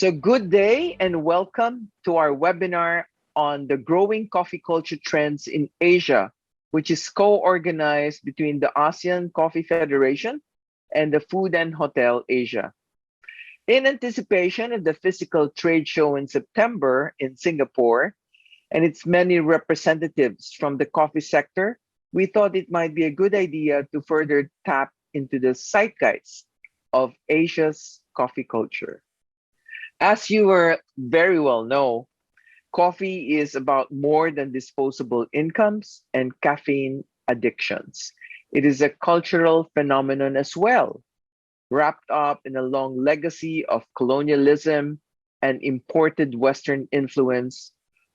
So good day and welcome to our webinar on the growing coffee culture trends in Asia, which is co-organized between the ASEAN Coffee Federation and the Food and Hotel Asia. In anticipation of the physical trade show in September in Singapore and its many representatives from the coffee sector, we thought it might be a good idea to further tap into the zeitgeist of Asia's coffee culture. As you very well know, coffee is about more than disposable incomes and caffeine addictions. It is a cultural phenomenon as well, wrapped up in a long legacy of colonialism and imported Western influence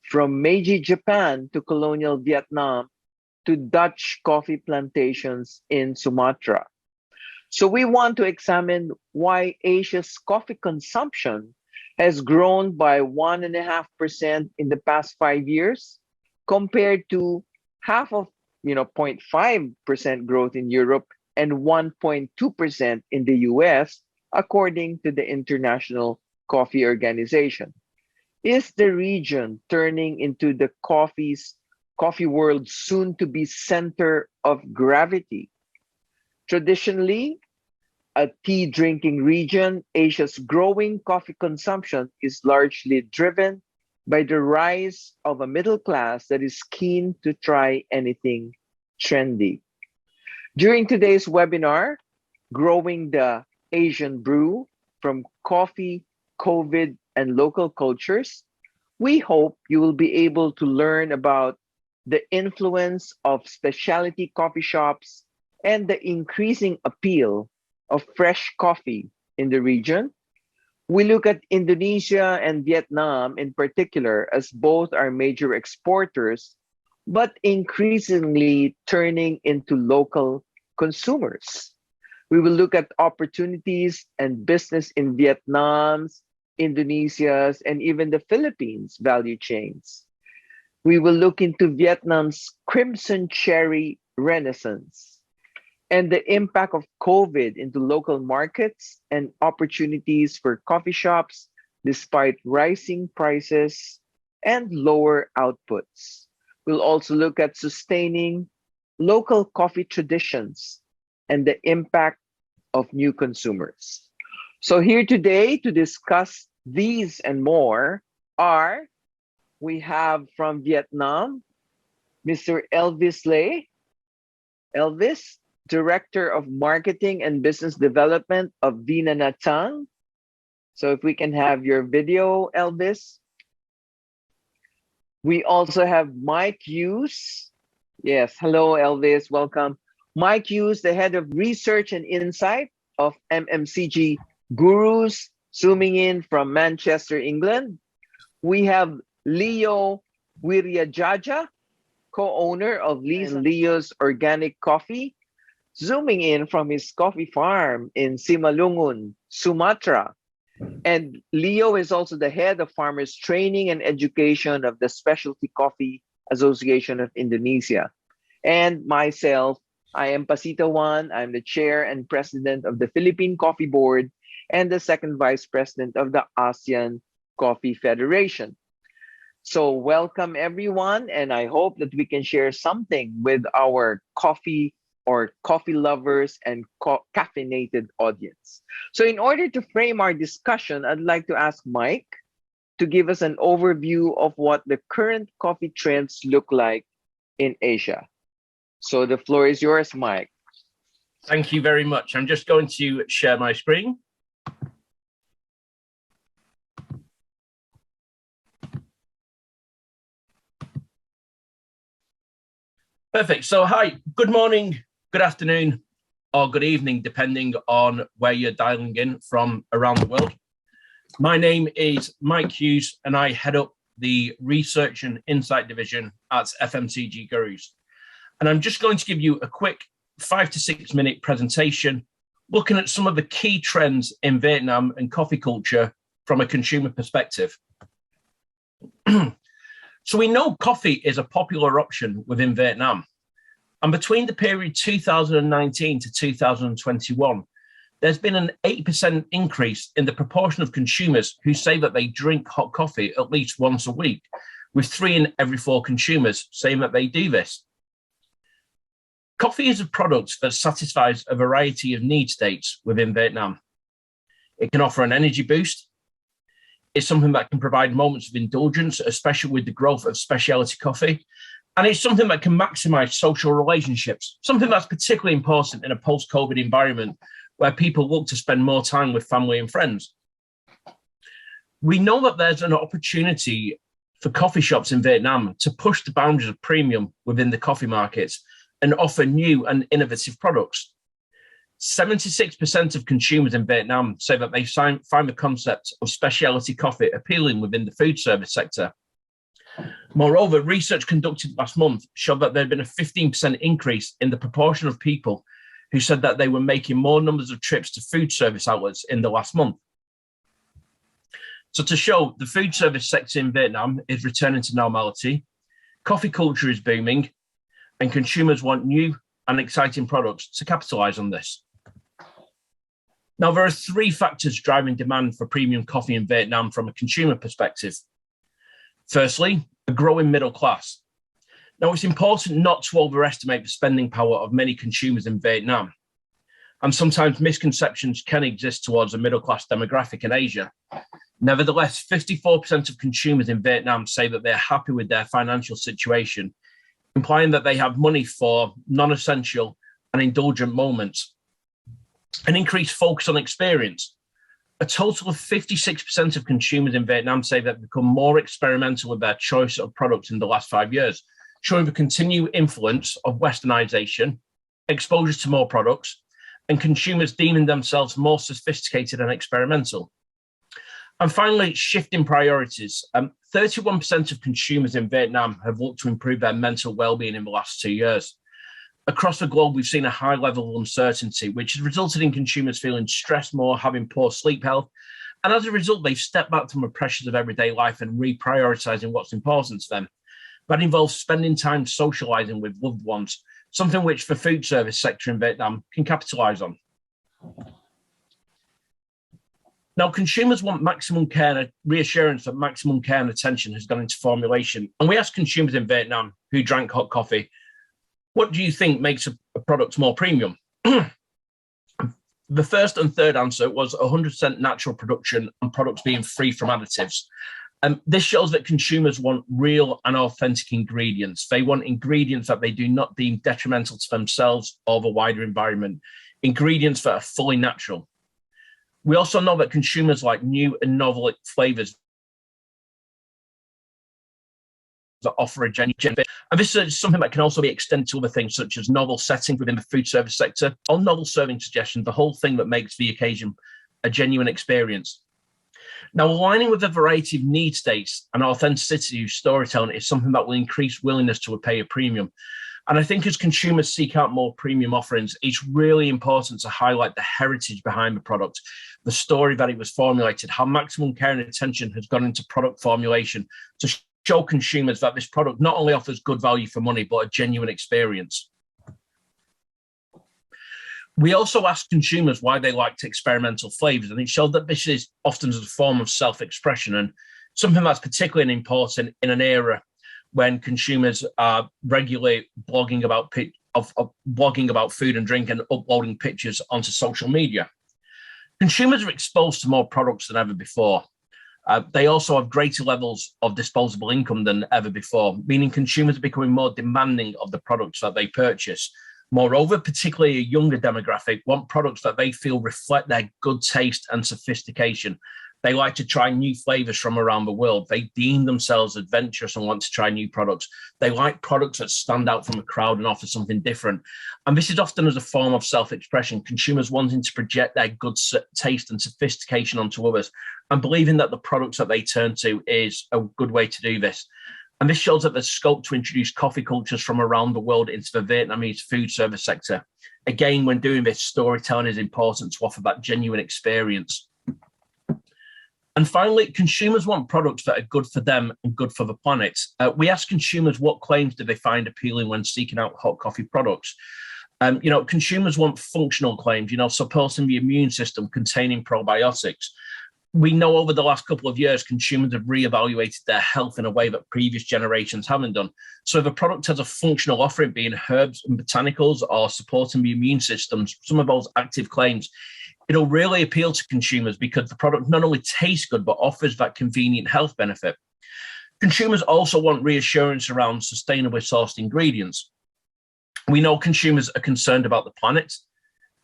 from Meiji Japan to colonial Vietnam to Dutch coffee plantations in Sumatra. So we want to examine why Asia's coffee consumption has grown by 1.5% in the past 5 years, compared to half of 0.5% growth in Europe and 1.2% in the US, according to the International Coffee Organization. Is the region turning into the coffee world's soon-to-be center of gravity? Traditionally, a tea-drinking region, Asia's growing coffee consumption is largely driven by the rise of a middle class that is keen to try anything trendy. During today's webinar, Growing the Asian Brew from Coffee, COVID, and Local Cultures, we hope you will be able to learn about the influence of specialty coffee shops and the increasing appeal of fresh coffee in the region. We look at Indonesia and Vietnam in particular, as both are major exporters, but increasingly turning into local consumers. We will look at opportunities and business in Vietnam's, Indonesia's, and even the Philippines' value chains. We will look into Vietnam's crimson cherry renaissance and the impact of COVID into local markets and opportunities for coffee shops despite rising prices and lower outputs. We'll also look at sustaining local coffee traditions and the impact of new consumers. So here today to discuss these and more we have from Vietnam, Mr. Elvis Lay. Elvis, Director of Marketing and Business Development of Vina Natang. So if we can have your video, Elvis. We also have Mike Hughes. Yes, hello, Elvis, welcome. Mike Hughes, the Head of Research and Insight of MMCG Gurus, zooming in from Manchester, England. We have Leo Wiriajaja, co-owner of Leo's Organic Coffee, zooming in from his coffee farm in Simalungun, Sumatra. And Leo is also the head of farmers training and education of the Specialty Coffee Association of Indonesia. And myself, I am Pasito Juan. I'm the chair and president of the Philippine Coffee Board and the second vice president of the ASEAN Coffee Federation. So welcome everyone, and I hope that we can share something with our coffee lovers and caffeinated audience. So in order to frame our discussion, I'd like to ask Mike to give us an overview of what the current coffee trends look like in Asia. So the floor is yours, Mike. Thank you very much. I'm just going to share my screen. Perfect. So hi, good morning, good afternoon, or good evening, depending on where you're dialing in from around the world. My name is Mike Hughes, and I head up the Research and Insight Division at FMCG Gurus. And I'm just going to give you a quick 5 to 6 minute presentation looking at some of the key trends in Vietnam and coffee culture from a consumer perspective. So we know coffee is a popular option within Vietnam. And between the period 2019 to 2021, there's been an 8% increase in the proportion of consumers who say that they drink hot coffee at least once a week, with 3 in every 4 consumers saying that they do this. Coffee is a product that satisfies a variety of need states within Vietnam. It can offer an energy boost. It's something that can provide moments of indulgence, especially with the growth of specialty coffee. And it's something that can maximize social relationships, something that's particularly important in a post-COVID environment where people look to spend more time with family and friends. We know that there's an opportunity for coffee shops in Vietnam to push the boundaries of premium within the coffee markets and offer new and innovative products. 76% of consumers in Vietnam say that they find the concept of specialty coffee appealing within the food service sector. Moreover, research conducted last month showed that there had been a 15% increase in the proportion of people who said that they were making more numbers of trips to food service outlets in the last month. So to show, the food service sector in Vietnam is returning to normality, coffee culture is booming, and consumers want new and exciting products to capitalize on this. Now, there are 3 factors driving demand for premium coffee in Vietnam from a consumer perspective. Firstly, a growing middle class. Now, it's important not to overestimate the spending power of many consumers in Vietnam, and sometimes misconceptions can exist towards a middle class demographic in Asia. Nevertheless, 54% of consumers in Vietnam say that they're happy with their financial situation, implying that they have money for non-essential and indulgent moments. An increased focus on experience. A total of 56% of consumers in Vietnam say they've become more experimental with their choice of products in the last 5 years, showing the continued influence of westernization, exposure to more products, and consumers deeming themselves more sophisticated and experimental. And finally, shifting priorities. 31% of consumers in Vietnam have looked to improve their mental well-being in the last 2 years. Across the globe, we've seen a high level of uncertainty, which has resulted in consumers feeling stressed more, having poor sleep health. And as a result, they've stepped back from the pressures of everyday life and reprioritizing what's important to them. That involves spending time socializing with loved ones, something which the food service sector in Vietnam can capitalize on. Now, consumers want maximum care and reassurance that maximum care and attention has gone into formulation. And we asked consumers in Vietnam who drank hot coffee, what do you think makes a product more premium? The first and third answer was 100% natural production and products being free from additives. This shows that consumers want real and authentic ingredients. They want ingredients that they do not deem detrimental to themselves or the wider environment, ingredients that are fully natural. We also know that consumers like new and novel flavors that offer a genuine, and this is something that can also be extended to other things such as novel settings within the food service sector or novel serving suggestions, the whole thing that makes the occasion a genuine experience. Now, aligning with a variety of need states and authenticity of storytelling is something that will increase willingness to pay a premium. And I think as consumers seek out more premium offerings, it's really important to highlight the heritage behind the product, the story that it was formulated, how maximum care and attention has gone into product formulation to show consumers that this product not only offers good value for money, but a genuine experience. We also asked consumers why they liked experimental flavors, and it showed that this is often as a form of self-expression and something that's particularly important in an era when consumers are regularly blogging about blogging about food and drink and uploading pictures onto social media. Consumers are exposed to more products than ever before. They also have greater levels of disposable income than ever before, meaning consumers are becoming more demanding of the products that they purchase. Moreover, particularly a younger demographic want products that they feel reflect their good taste and sophistication. They like to try new flavors from around the world. They deem themselves adventurous and want to try new products. They like products that stand out from a crowd and offer something different. And this is often as a form of self-expression, consumers wanting to project their good taste and sophistication onto others and believing that the products that they turn to is a good way to do this. And this shows that there's scope to introduce coffee cultures from around the world into the Vietnamese food service sector. Again, when doing this, storytelling is important to offer that genuine experience. And finally, consumers want products that are good for them and good for the planet. We asked consumers what claims do they find appealing when seeking out hot coffee products. Consumers want functional claims, supporting the immune system, containing probiotics. We know over the last couple of years, consumers have reevaluated their health in a way that previous generations haven't done. So if a product has a functional offering, being herbs and botanicals or supporting the immune systems, some of those active claims, it'll really appeal to consumers because the product not only tastes good, but offers that convenient health benefit. Consumers also want reassurance around sustainably sourced ingredients. We know consumers are concerned about the planet.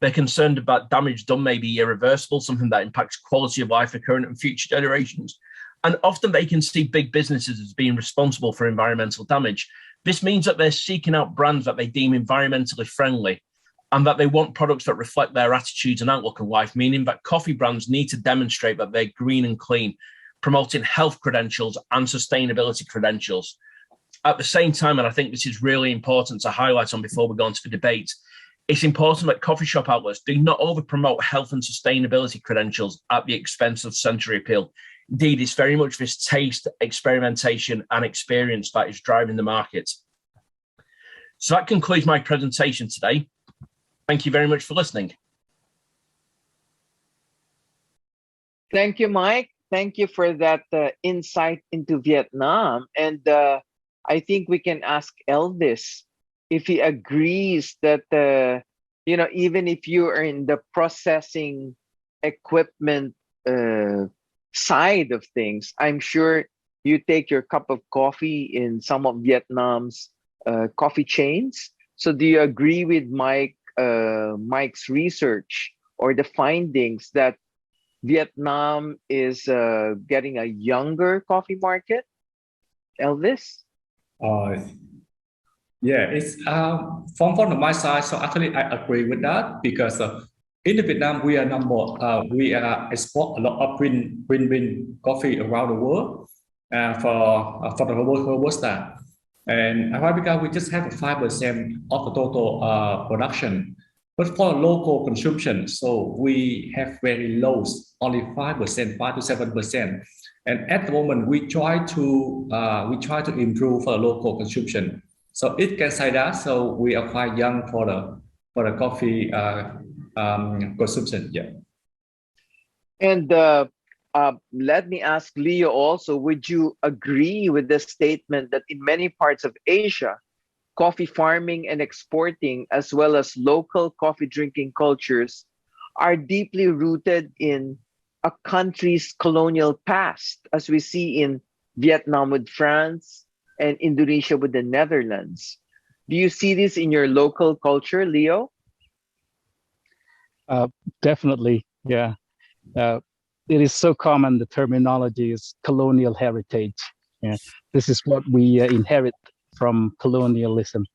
They're concerned about damage done may be irreversible, something that impacts quality of life for current and future generations. And often they can see big businesses as being responsible for environmental damage. This means that they're seeking out brands that they deem environmentally friendly and that they want products that reflect their attitudes and outlook on life, meaning that coffee brands need to demonstrate that they're green and clean, promoting health credentials and sustainability credentials. At the same time, and I think this is really important to highlight on before we go into the debate, it's important that coffee shop outlets do not over-promote health and sustainability credentials at the expense of sensory appeal. Indeed, it's very much this taste, experimentation, and experience that is driving the market. So that concludes my presentation today. Thank you very much for listening. Thank you, Mike. Thank you for that insight into Vietnam. And I think we can ask Elvis if he agrees that, even if you are in the processing equipment side of things, I'm sure you take your cup of coffee in some of Vietnam's coffee chains. So do you agree with Mike's research or the findings that Vietnam is getting a younger coffee market? Elvis? Yeah, it's from my side. So actually, I agree with that because in Vietnam we are export a lot of green coffee around the world for the whole staff. And Arabica, we just have 5% of the total production. But for local consumption, so we have very low, only 5%, 5 to 7%. And at the moment, we try to improve for local consumption. So it can say that. So we are quite young for the coffee consumption. Yeah. And let me ask Leo also, would you agree with the statement that in many parts of Asia, coffee farming and exporting, as well as local coffee drinking cultures, are deeply rooted in a country's colonial past, as we see in Vietnam with France and Indonesia with the Netherlands? Do you see this in your local culture, Leo? Definitely, yeah. It is so common, the terminology is colonial heritage. Yeah. This is what we inherit from colonialism.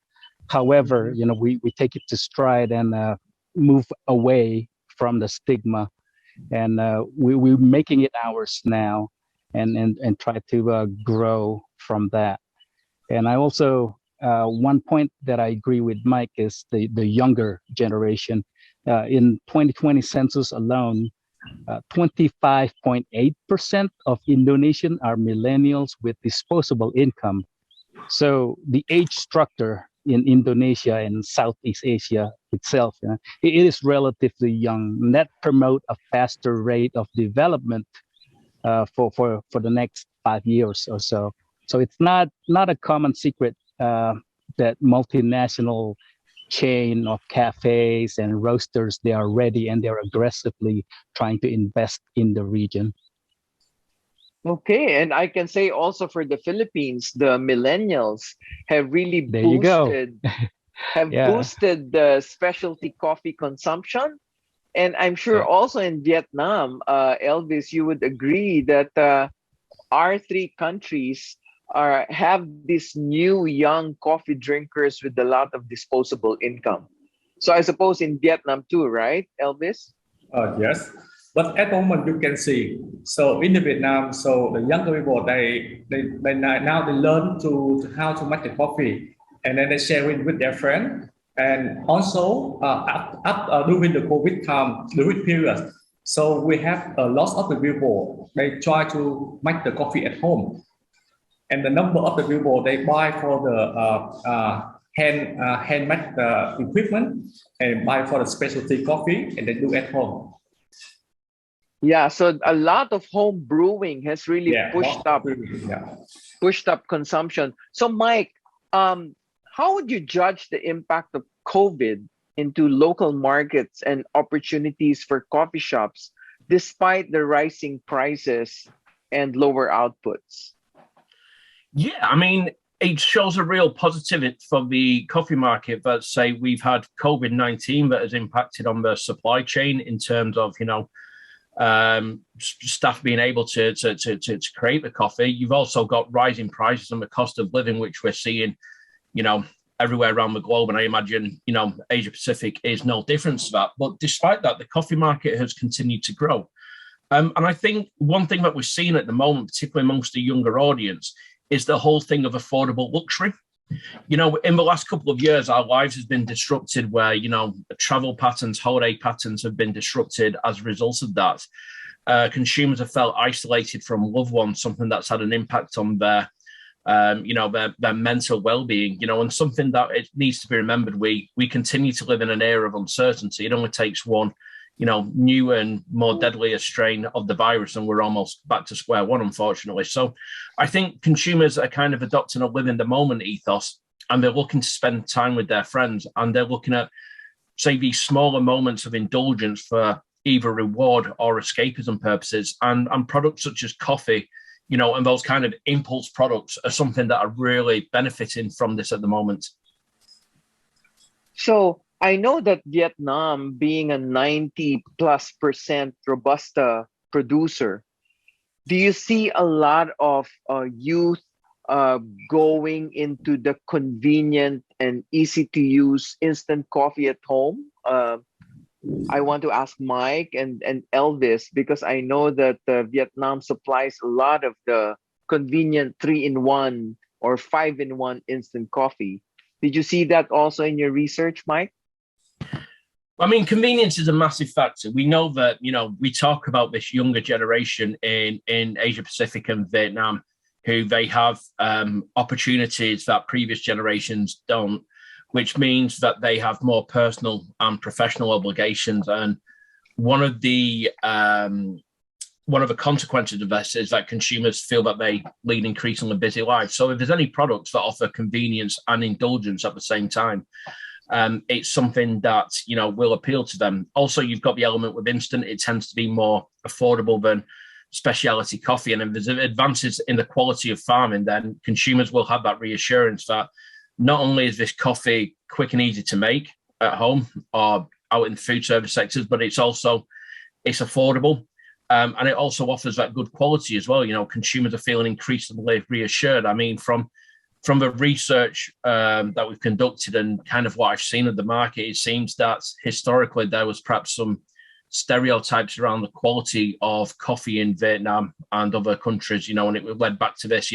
However, we take it to stride and move away from the stigma, and we're making it ours now, and try to grow from that. And I also one point that I agree with Mike is the younger generation. In 2020 census alone, 25.8% of Indonesians are millennials with disposable income. So the age structure in Indonesia and Southeast Asia itself, it is relatively young, and that promote a faster rate of development for the next 5 years or so. So it's not a common secret that multinational chain of cafes and roasters, they are ready and they're aggressively trying to invest in the region. Okay, and I can say also for the Philippines, the millennials have really boosted the specialty coffee consumption. And I'm sure also in Vietnam, Elvis, you would agree that our three countries have these new young coffee drinkers with a lot of disposable income. So I suppose in Vietnam too, right, Elvis? Yes. But at the moment you can see, so in Vietnam, so the younger people they now they learn to how to make the coffee, and then they share it with their friends. And also during the COVID time, during period, so we have a lot of the people they try to make the coffee at home, and the number of the people they buy for the handmade equipment and buy for the specialty coffee and then do at home. Yeah, so a lot of home brewing has really Yeah, pushed up consumption. So Mike, how would you judge the impact of COVID into local markets and opportunities for coffee shops despite the rising prices and lower outputs? Yeah, I mean, it shows a real positive for the coffee market. But say we've had COVID-19 that has impacted on the supply chain in terms of, staff being able to create the coffee. You've also got rising prices and the cost of living, which we're seeing, everywhere around the globe. And I imagine, Asia Pacific is no different to that. But despite that, the coffee market has continued to grow. And I think one thing that we're seeing at the moment, particularly amongst the younger audience, is the whole thing of affordable luxury. In the last couple of years, our lives has been disrupted where, travel patterns, holiday patterns have been disrupted as a result of that. Consumers have felt isolated from loved ones, something that's had an impact on their mental well-being, and something that it needs to be remembered. We continue to live in an era of uncertainty. It only takes one, new and more deadly a strain of the virus, and we're almost back to square one, unfortunately. So I think consumers are kind of adopting a live in the moment ethos, and they're looking to spend time with their friends, and they're looking at, say, these smaller moments of indulgence for either reward or escapism purposes. And products such as coffee, and those kind of impulse products are something that are really benefiting from this at the moment. So I know that Vietnam, being a 90+% Robusta producer, do you see a lot of youth going into the convenient and easy to use instant coffee at home? I want to ask Mike and Elvis, because I know that Vietnam supplies a lot of the convenient 3-in-1 or 5-in-1 instant coffee. Did you see that also in your research, Mike? I mean, convenience is a massive factor. We know that, we talk about this younger generation in Asia Pacific and Vietnam, who they have opportunities that previous generations don't, which means that they have more personal and professional obligations. And one of the consequences of this is that consumers feel that they lead increasingly busy lives. So if there's any products that offer convenience and indulgence at the same time, it's something that, will appeal to them. Also, you've got the element with instant. It tends to be more affordable than speciality coffee. And if there's advances in the quality of farming, then consumers will have that reassurance that not only is this coffee quick and easy to make at home or out in the food service sectors, but it's affordable. And it also offers that good quality as well. Consumers are feeling increasingly reassured. I mean, from the research that we've conducted and kind of what I've seen of the market, it seems that historically there was perhaps some stereotypes around the quality of coffee in Vietnam and other countries, and it led back to this,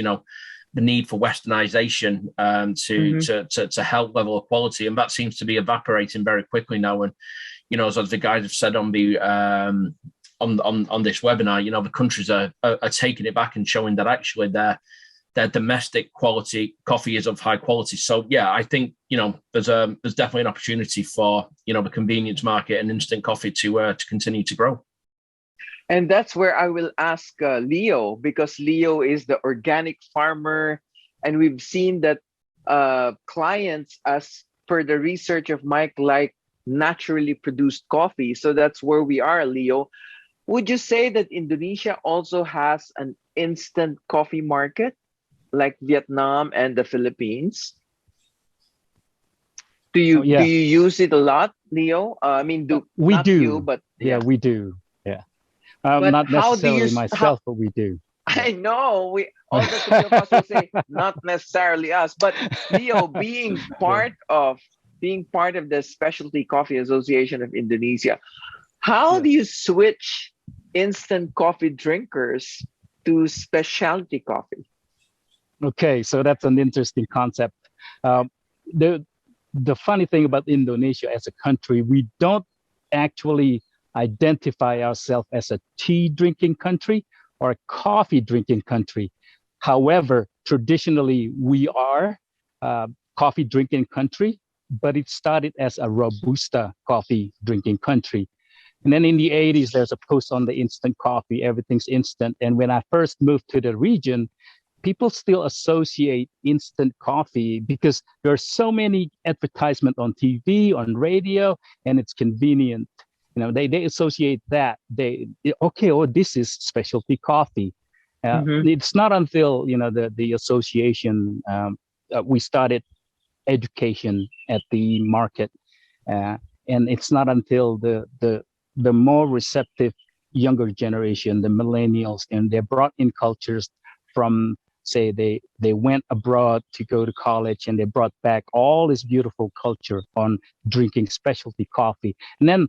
the need for westernization to help level of quality. And that seems to be evaporating very quickly now. And, as the guys have said on the on this webinar, the countries are taking it back and showing that actually their domestic quality coffee is of high quality. So yeah, I think there's definitely an opportunity for the convenience market and instant coffee to continue to grow. And that's where I will ask Leo, because Leo is the organic farmer, and we've seen that clients, as per the research of Mike, like naturally produced coffee. So that's where we are, Leo. Would you say that Indonesia also has an instant coffee market like Vietnam and the Philippines? Do you use it a lot, Leo? I mean, we do. You, but yeah, we do. Yeah, not necessarily myself, but we do. I know all the three of us will say not necessarily us, but Leo, being part of the Specialty Coffee Association of Indonesia, how do you switch instant coffee drinkers to specialty coffee? Okay, so that's an interesting concept. The funny thing about Indonesia as a country, we don't actually identify ourselves as a tea drinking country or a coffee drinking country. However, traditionally we are. coffee drinking country, but it started as a Robusta coffee drinking country. And then in the 80s, there's a push on the instant coffee, everything's instant. And when I first moved to the region, people still associate instant coffee because there are so many advertisements on TV, on radio, and it's convenient. They associate that. This is specialty coffee. It's not until, the association, we started education at the market. And it's not until the more receptive younger generation, the millennials, and they brought in cultures from, say, they went abroad to go to college, and they brought back all this beautiful culture on drinking specialty coffee. And then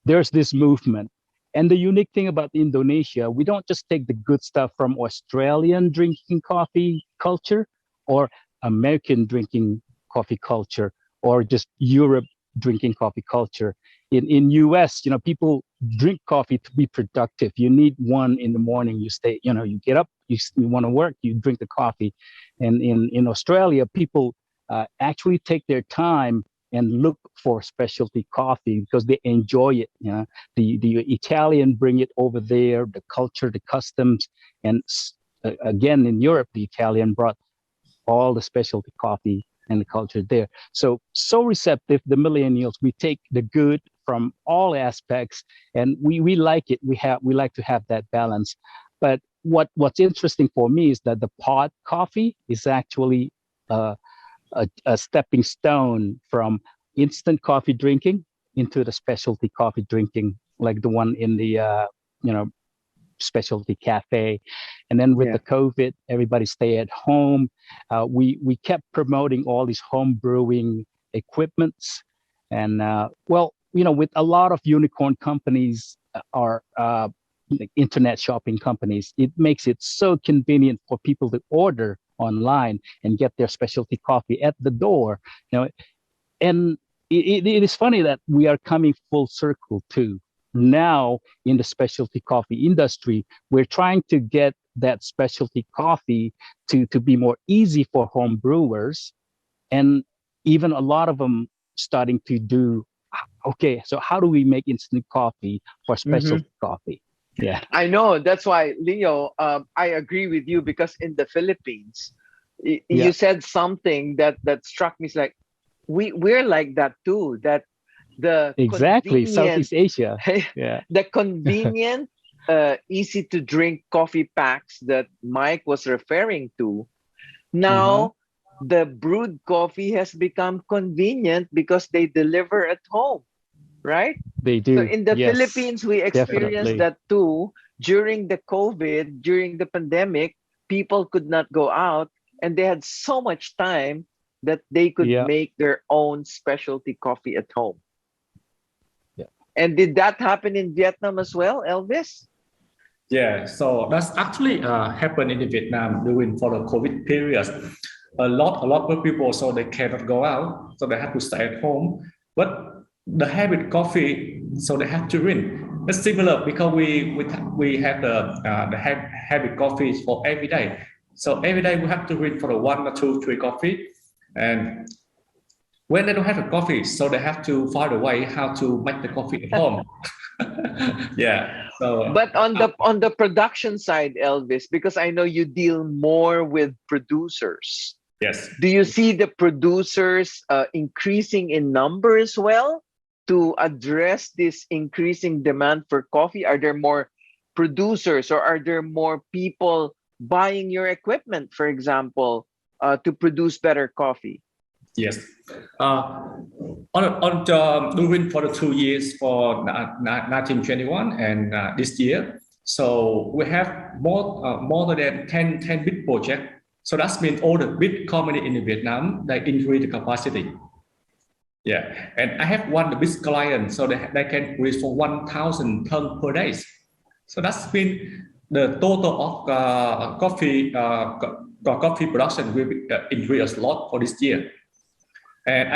there's this movement. And the unique thing about Indonesia, we don't just take the good stuff from Australian drinking coffee culture or American drinking coffee culture or just Europe drinking coffee culture. In US, people drink coffee to be productive. You need one in the morning. You stay, you get up, you want to work, you drink the coffee. And in Australia, people actually take their time and look for specialty coffee because they enjoy it. The Italian bring it over there, the culture, the customs, and again in Europe, the Italian brought all the specialty coffee and the culture there. So receptive, the millennials, we take the good from all aspects, and we like it. We like to have that balance. But what's interesting for me is that the pod coffee is actually a stepping stone from instant coffee drinking into the specialty coffee drinking, like the one in the specialty cafe. And then with the COVID, everybody stay at home. We kept promoting all these home brewing equipments. And with a lot of unicorn companies or internet shopping companies, it makes it so convenient for people to order online and get their specialty coffee at the door. And it is funny that we are coming full circle too. Now in the specialty coffee industry, we're trying to get that specialty coffee to be more easy for home brewers, and even a lot of them starting to do, so how do we make instant coffee for specialty coffee? Yeah, I know. That's why, Leo, I agree with you, because in the Philippines, you said something that struck me. It's like we're like that too. That the exactly Southeast Asia. The convenient, easy to drink coffee packs that Mike was referring to. Now, the brewed coffee has become convenient because they deliver at home, right? They do. So in the Philippines, we experienced that too. During the COVID, during the pandemic, people could not go out, and they had so much time that they could make their own specialty coffee at home. And did that happen in Vietnam as well, Elvis? Yeah, so that's actually happened in Vietnam during for the COVID period. A lot of people, so they cannot go out, so they have to stay at home. But the habit coffee, so they have to drink. It's similar because we have the habit coffee for every day. So every day we have to drink for the 1 or 2, 3 coffee, and when they don't have a coffee, so they have to find a way how to make the coffee at home. So, but on the production side, Elvis, because I know you deal more with producers. Yes. Do you see the producers increasing in number as well to address this increasing demand for coffee? Are there more producers, or are there more people buying your equipment, for example, to produce better coffee? Yes. During for the 2 years for 1921 and this year, so we have more than 10 big projects. So that means all the big company in Vietnam, they increase the capacity. Yeah, and I have one the big client, so they can produce for 1,000 tons per day. So that's been the total of coffee production will increase a lot for this year. And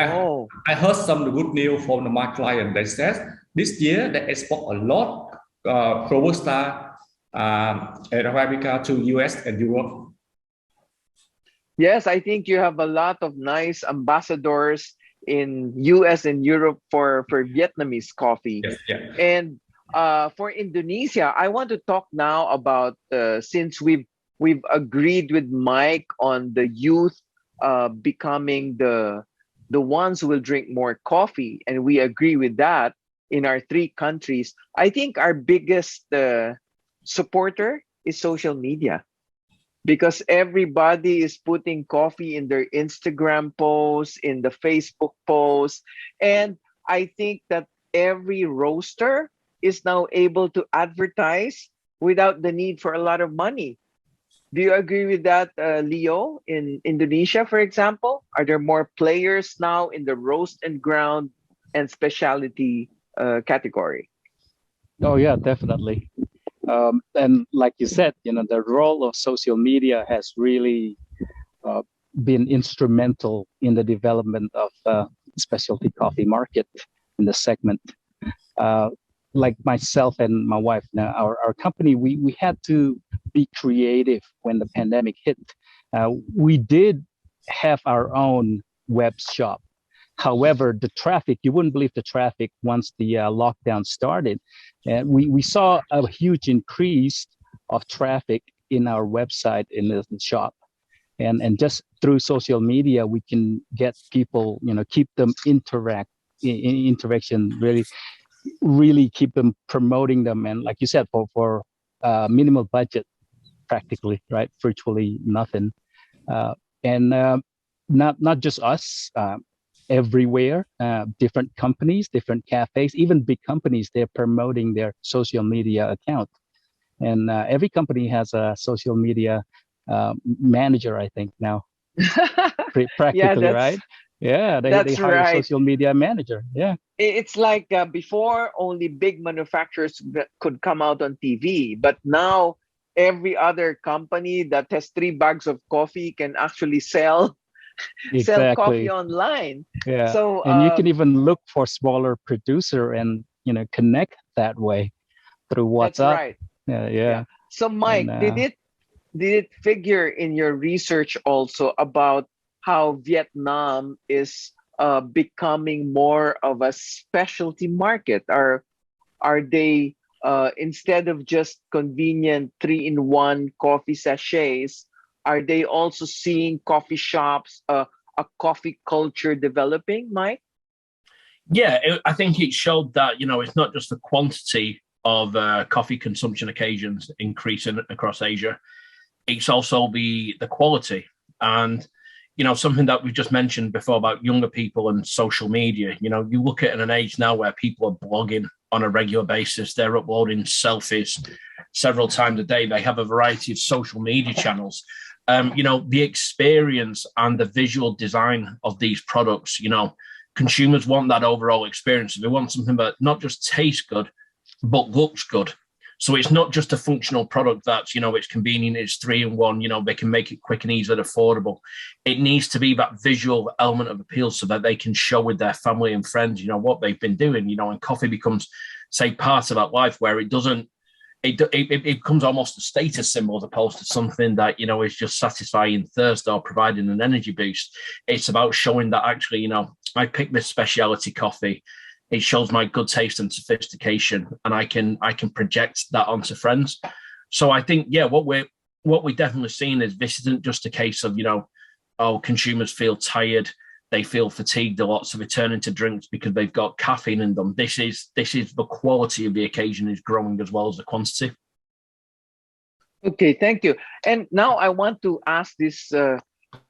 I heard some good news from my client. They said this year they export a lot Robusta Arabica to US and Europe. Yes, I think you have a lot of nice ambassadors in US and Europe for Vietnamese coffee. Yes, yeah. And for Indonesia, I want to talk now about since we've agreed with Mike on the youth becoming the ones who will drink more coffee, and we agree with that in our three countries. I think our biggest supporter is social media because everybody is putting coffee in their Instagram posts, in the Facebook posts. And I think that every roaster is now able to advertise without the need for a lot of money. Do you agree with that, Leo? In Indonesia, for example, are there more players now in the roast and ground and specialty category? Oh yeah, definitely. And like you said, the role of social media has really uh, been instrumental in the development of specialty coffee market in the segment. Uh, like myself and my wife, now our company, we had to be creative when the pandemic hit. We did have our own web shop. However, the traffic, you wouldn't believe the traffic once the lockdown started. And we saw a huge increase of traffic in our website in the shop. And just through social media, we can get people, keep them interaction, really keep them promoting them. And like you said, for minimal budget, practically, right? Virtually nothing. And not just us, everywhere, different companies, different cafes, even big companies, they're promoting their social media account. And every company has a social media manager, I think now, Yeah, practically, right? Yeah, they that's hire a right. social media manager. Yeah, It's like before only big manufacturers could come out on TV, but now every other company that has 3 bags of coffee can actually sell coffee exactly. online. Yeah, So and you can even look for smaller producer and connect that way through that's WhatsApp. right. Yeah. Yeah, So and Mike, did it figure in your research also about how Vietnam is becoming more of a specialty market? Are they instead of just convenient 3-in-1 coffee sachets, are they also seeing coffee shops, a coffee culture developing, Mike? Yeah, I think it showed that it's not just the quantity of coffee consumption occasions increasing across Asia; it's also the quality. And something that we've just mentioned before about younger people and social media. You look at an age now where people are blogging on a regular basis; they're uploading selfies several times a day. They have a variety of social media channels. The experience and the visual design of these products. Consumers want that overall experience. They want something that not just tastes good, but looks good. So it's not just a functional product that's, it's convenient, it's 3-in-1, they can make it quick and easy and affordable. It needs to be that visual element of appeal so that they can show with their family and friends, what they've been doing, and coffee becomes, say, part of that life where it doesn't, it becomes almost a status symbol as opposed to something that, is just satisfying thirst or providing an energy boost. It's about showing that actually, I picked this specialty coffee. It shows my good taste and sophistication, and I can project that onto friends. So I think, yeah, what we're definitely seeing is this isn't just a case of, consumers feel tired, they feel fatigued a lot, so they turn into drinks because they've got caffeine in them. This is the quality of the occasion is growing as well as the quantity. Okay, thank you. And now I want to ask these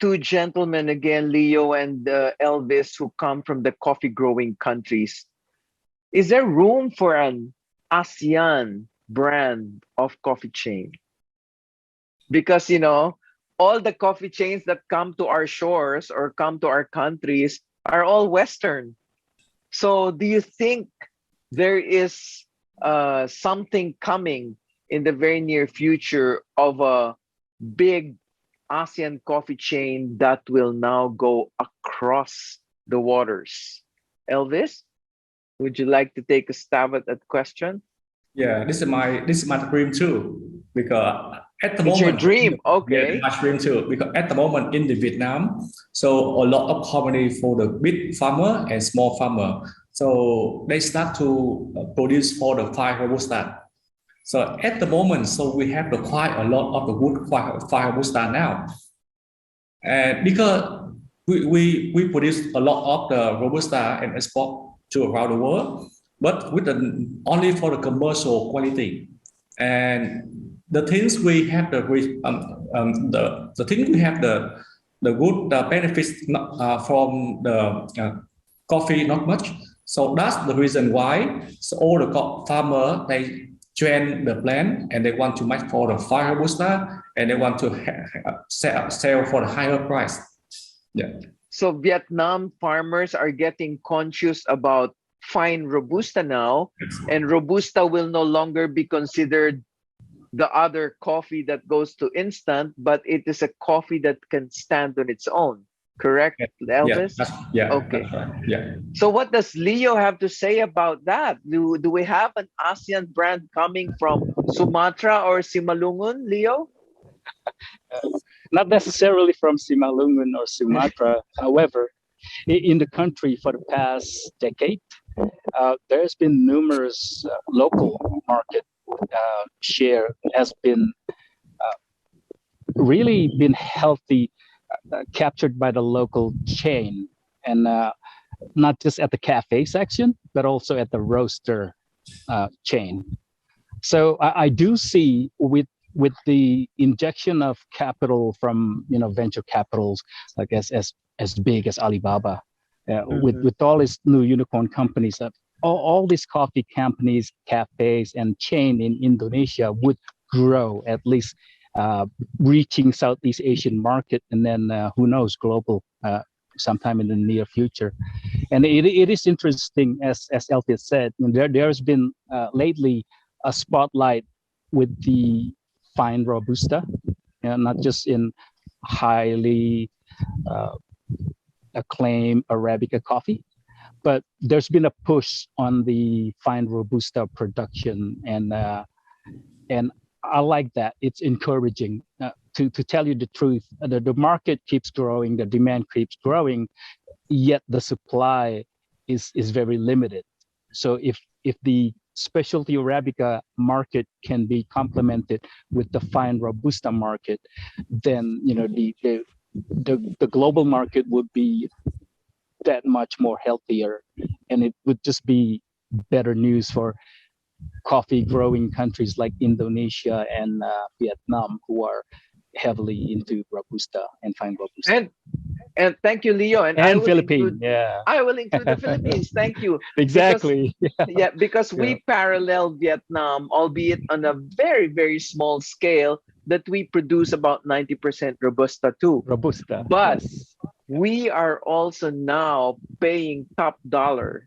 two gentlemen again, Leo and Elvis, who come from the coffee growing countries. Is there room for an ASEAN brand of coffee chain? Because, all the coffee chains that come to our shores or come to our countries are all Western. So do you think there is something coming in the very near future of a big ASEAN coffee chain that will now go across the waters? Elvis, would you like to take a stab at that question? Yeah, this is my dream too, because At the It's your moment, dream. yeah, Okay. my dream too. Because at the moment in the Vietnam, so a lot of company for the big farmer and small farmer. So they start to produce for the fine robusta. So at the moment, so we have the quite a lot of the good fine robusta now, and because we produce a lot of the robusta and export to around the world, but with the only for the commercial quality. And the things we have the thing we have the good benefits from the coffee not much. So that's the reason why so all the farmer they join the plan and they want to make for the fire robusta and they want to sell for the higher price. Yeah. So Vietnam farmers are getting conscious about fine Robusta now, and Robusta will no longer be considered the other coffee that goes to instant, but it is a coffee that can stand on its own. Correct, Elvis? Yeah. Okay. That's right. Yeah. So what does Leo have to say about that? Do we have an ASEAN brand coming from Sumatra or Simalungun, Leo? Not necessarily from Simalungun or Sumatra. However, in the country for the past decade, there's been numerous local market share has been really been healthy, captured by the local chain, and not just at the cafe section, but also at the roaster chain. So I do see with the injection of capital from venture capitals like as big as Alibaba, with all these new unicorn companies, all these coffee companies, cafes, and chain in Indonesia would grow at least, reaching Southeast Asian market, and then who knows, global sometime in the near future. And it is interesting, as Elvis said, there's been lately a spotlight with the fine robusta, not just in highly acclaimed Arabica coffee, but there's been a push on the fine robusta production, and I like that. It's encouraging. To tell you the truth, the market keeps growing, the demand keeps growing, yet the supply is very limited. So if the specialty Arabica market can be complemented with the fine Robusta market, then the global market would be that much more healthier, and it would just be better news for coffee growing countries like Indonesia and Vietnam, who are heavily into Robusta and fine Robusta. And thank you, Leo. And Philippines, I will include the Philippines. Thank you. Exactly. Because we parallel Vietnam, albeit on a very, very small scale, that we produce about 90% Robusta too. Robusta. But we are also now paying top dollar,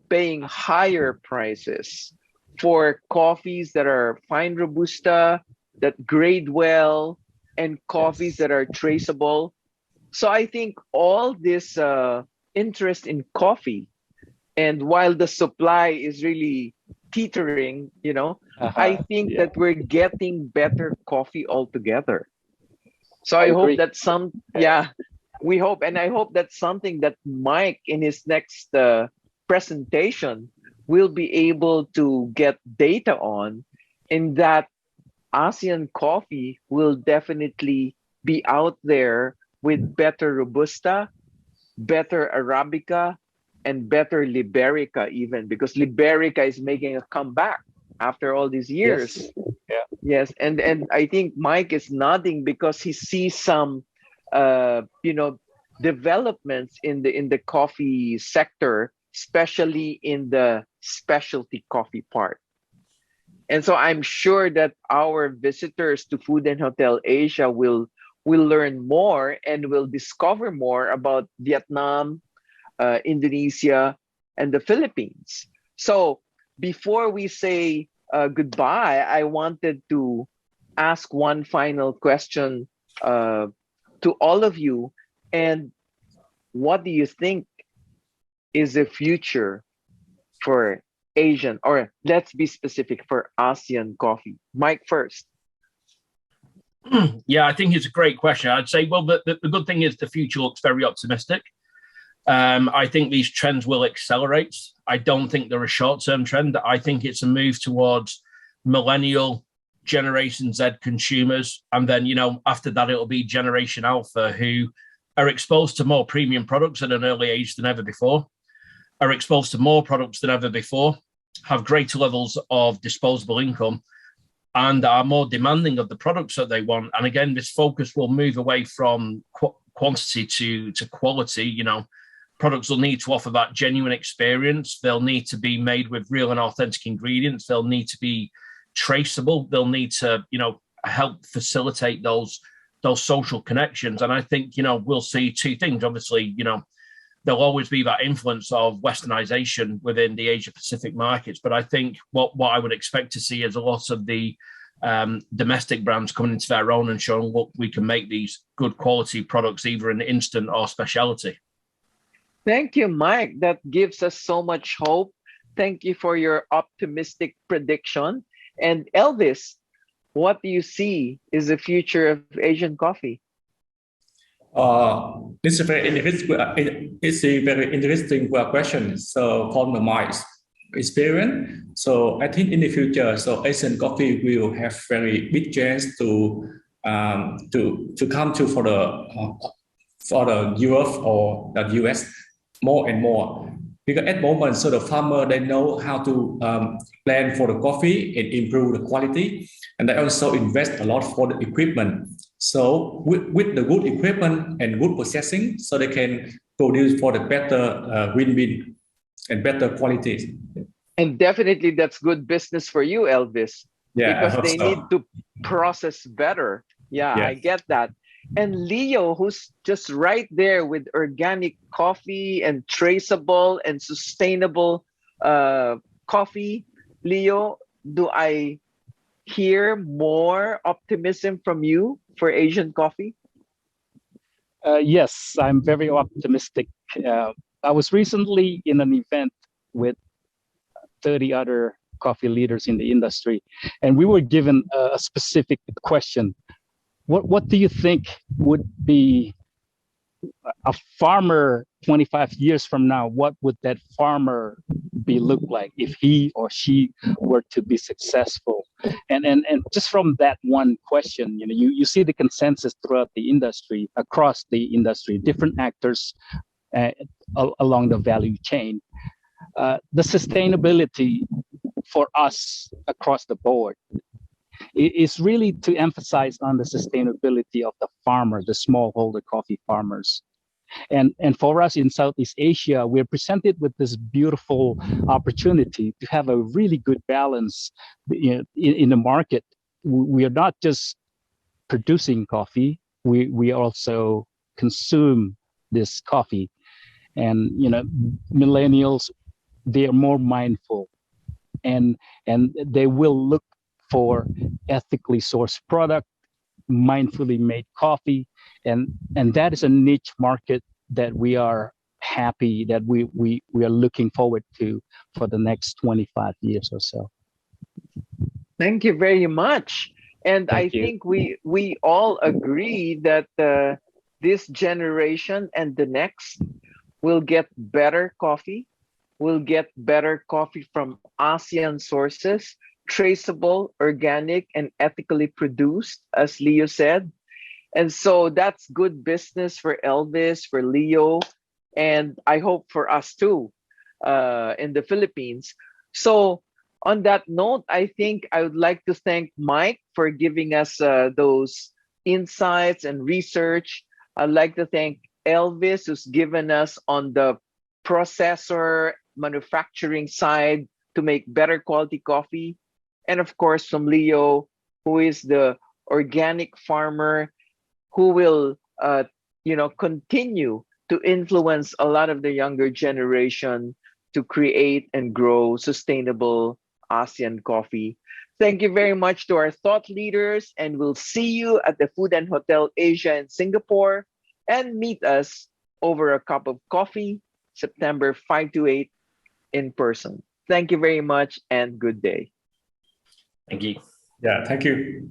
paying higher prices for coffees that are fine Robusta, that grade well, and coffees that are traceable. So I think all this interest in coffee, and while the supply is really teetering, I think that we're getting better coffee altogether. So I hope that we hope, and I hope that's something that Mike in his next presentation will be able to get data on, in that ASEAN coffee will definitely be out there with better Robusta, better Arabica, and better Liberica even, because Liberica is making a comeback after all these years. Yes. And I think Mike is nodding because he sees some developments in the coffee sector, especially in the specialty coffee part. And so I'm sure that our visitors to Food and Hotel Asia will learn more and will discover more about Vietnam, Indonesia, and the Philippines. So before we say goodbye, I wanted to ask one final question to all of you. And what do you think is the future for Asian, or let's be specific, for ASEAN coffee? Mike first. Yeah, I think it's a great question. I'd say, well, the good thing is the future looks very optimistic. I think these trends will accelerate. I don't think they're a short-term trend. I think it's a move towards millennial Generation Z consumers. And then, after that, it'll be Generation Alpha, who are exposed to more premium products at an early age than ever before, are exposed to more products than ever before, have greater levels of disposable income, and are more demanding of the products that they want. And again, this focus will move away from quantity to quality. Products will need to offer that genuine experience. They'll need to be made with real and authentic ingredients. They'll need to be traceable. They'll need to, help facilitate those social connections. And I think, we'll see two things. Obviously, there'll always be that influence of westernization within the Asia Pacific markets. But I think what I would expect to see is a lot of the domestic brands coming into their own and showing, look, we can make these good quality products, either in instant or specialty. Thank you, Mike. That gives us so much hope. Thank you for your optimistic prediction. And Elvis, what do you see is the future of Asian coffee? It's a very interesting question. So from my experience, so I think in the future, so Asian coffee will have very big chance to come to for the Europe or the US more and more. Because at the moment, so the farmer, they know how to plan for the coffee and improve the quality, and they also invest a lot for the equipment. So with the good equipment and good processing, so they can produce for the better win-win and better quality. And definitely that's good business for you, Elvis, Yeah, because they need to process better. Yeah, I get that. And Leo, who's just right there with organic coffee and traceable and sustainable coffee. Leo, do I hear more optimism from you for Asian coffee? Yes, I'm very optimistic. I was recently in an event with 30 other coffee leaders in the industry, and we were given a specific question. What do you think would be a farmer 25 years from now? What would that farmer look like if he or she were to be successful? And just from that one question, you see the consensus throughout the industry, across the industry, different actors along the value chain. The sustainability for us across the board is really to emphasize on the sustainability of the farmer, the smallholder coffee farmers. And for us in Southeast Asia, we're presented with this beautiful opportunity to have a really good balance in the market. We are not just producing coffee, we also consume this coffee. And millennials, they are more mindful, and they will look for ethically sourced product, mindfully made coffee, and that is a niche market that we are happy that we are looking forward to for the next 25 years or so. Thank you very much. And Thank you. think we all agree that this generation and the next will get better coffee. We'll get better coffee from ASEAN sources, traceable, organic, and ethically produced, as Leo said. And so that's good business for Elvis, for Leo, and I hope for us too in the Philippines. So on that note, I think I would like to thank Mike for giving us those insights and research. I'd like to thank Elvis, who's given us on the processor manufacturing side to make better quality coffee. And of course, from Leo, who is the organic farmer who will, continue to influence a lot of the younger generation to create and grow sustainable ASEAN coffee. Thank you very much to our thought leaders, and we'll see you at the Food and Hotel Asia in Singapore, and meet us over a cup of coffee, September 5 to 8 in person. Thank you very much and good day. Thank you. Yeah, thank you.